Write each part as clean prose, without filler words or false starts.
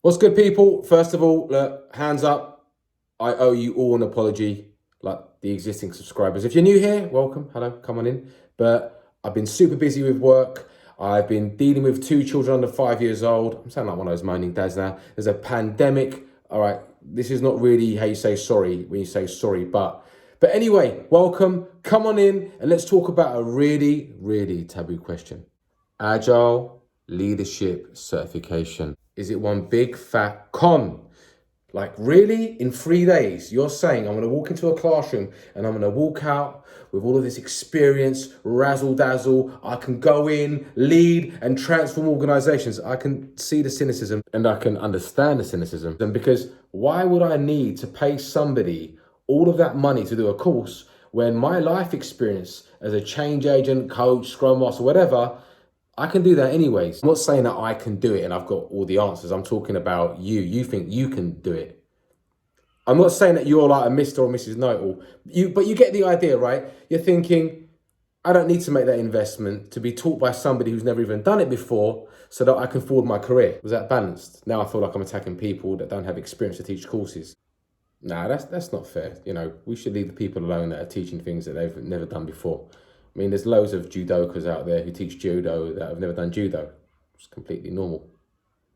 What's good, people? First of all, look, hands up. I owe you all an apology, like the existing subscribers. If you're new here, welcome. Hello, come on in. But I've been super busy with work. I've been dealing with two children under 5 years old. I'm sounding like one of those moaning dads now. There's a pandemic. All right, this is not really how you say sorry when you say sorry, but anyway, welcome. Come on in and let's talk about a really, really taboo question. Agile leadership certification. Is it one big fat con? Like, really? In 3 days, you're saying I'm going to walk into a classroom and I'm going to walk out with all of this experience, razzle dazzle. I can go in, lead, and transform organizations. I can see the cynicism and I can understand the cynicism. And because why would I need to pay somebody all of that money to do a course when my life experience as a change agent, coach, scrum master, whatever, I can do that anyways. I'm not saying that I can do it and I've got all the answers. I'm talking about you. You think you can do it. I'm not saying that you're like a Mr. or Mrs. Know-it-all. But you get the idea, right? You're thinking, I don't need to make that investment to be taught by somebody who's never even done it before so that I can forward my career. Was that balanced? Now I feel like I'm attacking people that don't have experience to teach courses. Nah, that's not fair. You know, we should leave the people alone that are teaching things that they've never done before. I mean, there's loads of judokas out there who teach judo that have never done judo. It's completely normal.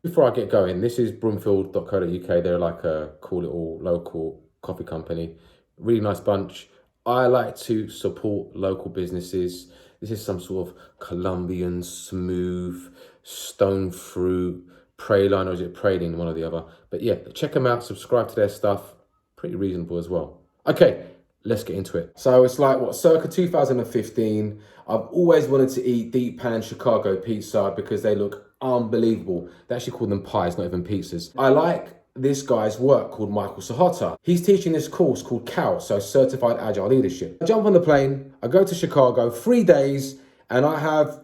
Before I get going, this is broomfield.co.uk. They're like a cool little local coffee company. Really nice bunch. I like to support local businesses. This is some sort of Colombian, smooth, stone fruit, praline, or is it praline, one or the other. But yeah, check them out, subscribe to their stuff. Pretty reasonable as well. Okay, let's get into it. So it's like, circa 2015. I've always wanted to eat deep pan Chicago pizza because they look unbelievable. They actually call them pies, not even pizzas. I like this guy's work called Michael Sahota. He's teaching this course called CAL, so Certified Agile Leadership. I jump on the plane, I go to Chicago, 3 days, and I have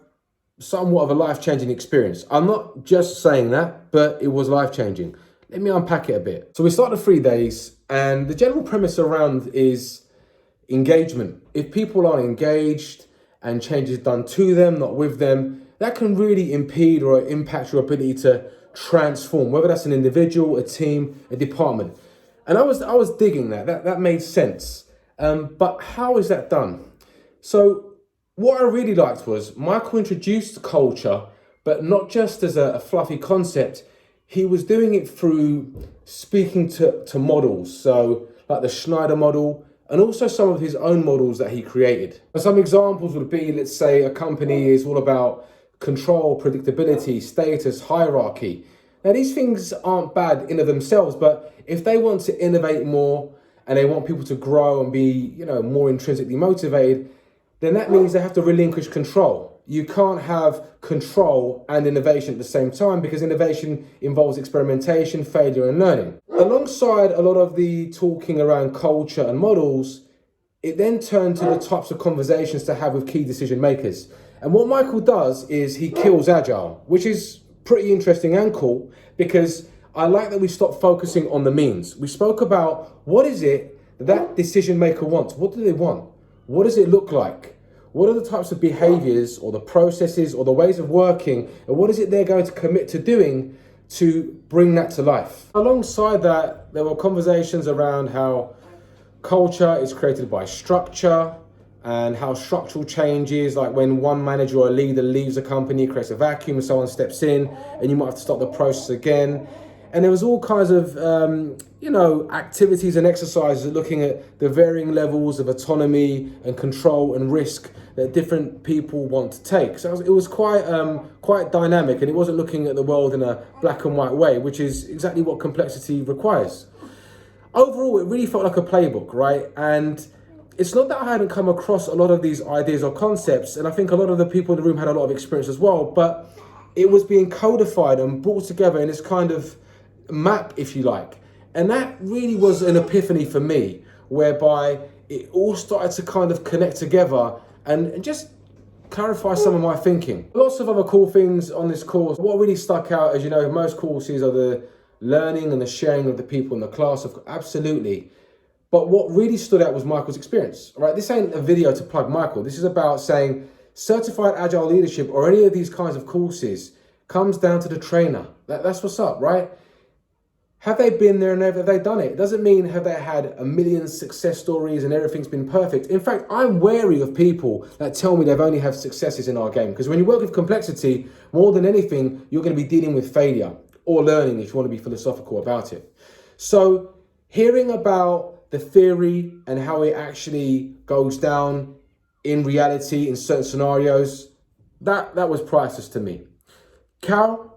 somewhat of a life-changing experience. I'm not just saying that, but it was life-changing. Let me unpack it a bit. So we start the 3 days, and the general premise around is engagement. If people are engaged and change is done to them, not with them, that can really impede or impact your ability to transform, whether that's an individual, a team, a department. And I was digging that made sense. But how is that done? So what I really liked was Michael introduced culture, but not just as a fluffy concept. He was doing it through speaking to models. So like the Schneider model, and also some of his own models that he created. Some examples would be, let's say a company is all about control, predictability, status, hierarchy. Now these things aren't bad in of themselves, but if they want to innovate more and they want people to grow and be, more intrinsically motivated, then that means they have to relinquish control. You can't have control and innovation at the same time because innovation involves experimentation, failure, and learning. Alongside a lot of the talking around culture and models, it then turned to the types of conversations to have with key decision makers. And what Michael does is he kills Agile, which is pretty interesting and cool because I like that we stopped focusing on the means. We spoke about what is it that decision maker wants? What do they want? What does it look like? What are the types of behaviors or the processes or the ways of working? And what is it they're going to commit to doing to bring that to life? Alongside that, there were conversations around how culture is created by structure and how structural changes, like when one manager or a leader leaves a company, creates a vacuum, and someone steps in and you might have to start the process again. And there was all kinds of, activities and exercises looking at the varying levels of autonomy and control and risk that different people want to take. So it was quite dynamic, and it wasn't looking at the world in a black and white way, which is exactly what complexity requires. Overall, it really felt like a playbook, right? And it's not that I hadn't come across a lot of these ideas or concepts, and I think a lot of the people in the room had a lot of experience as well, but it was being codified and brought together in this kind of map, if you like. And that really was an epiphany for me, whereby it all started to kind of connect together and just clarify some of my thinking. Lots of other cool things on this course. What really stuck out, as you know, most courses are the learning and the sharing of the people in the class, absolutely. But what really stood out was Michael's experience, right? This ain't a video to plug Michael. This is about saying certified agile leadership or any of these kinds of courses comes down to the trainer. That's what's up, right? Have they been there and have they done it? It doesn't mean have they had a million success stories and everything's been perfect. In fact, I'm wary of people that tell me they've only had successes in our game. Because when you work with complexity, more than anything, you're going to be dealing with failure or learning if you want to be philosophical about it. So hearing about the theory and how it actually goes down in reality in certain scenarios, that was priceless to me. Cal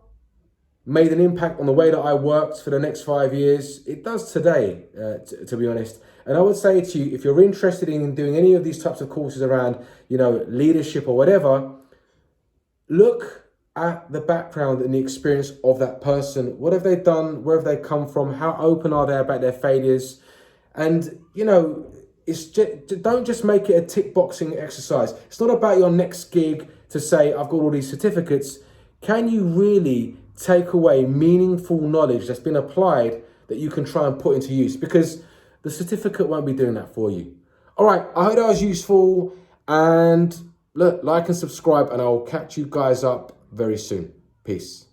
made an impact on the way that I worked for the next 5 years. It does today, to be honest. And I would say to you, if you're interested in doing any of these types of courses around, leadership or whatever, look at the background and the experience of that person. What have they done? Where have they come from? How open are they about their failures? And, it's just, don't just make it a tick boxing exercise. It's not about your next gig to say, I've got all these certificates. Can you really take away meaningful knowledge that's been applied that you can try and put into use? Because the certificate won't be doing that for you. All right, I hope that was useful. And look, like and subscribe, and I'll catch you guys up very soon. Peace.